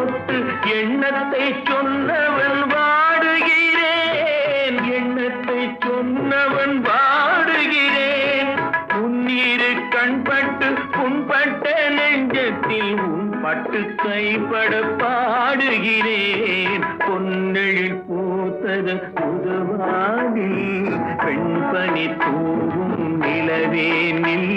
தொட்டு எண்ணத்தை சொன்னவன் வாடுகிறேன், எண்ணத்தை சொன்னவன் வாடுகிறேன். உன்னீரு கண்பட்டு புண்பட்ட நெஞ்சத்தில் உன் பட்டு கைப்பட பாடுகிறேன். பொன்னெழில் பூத்தது புதுவானி, பெண்பனி தூவும் நிலவேனில்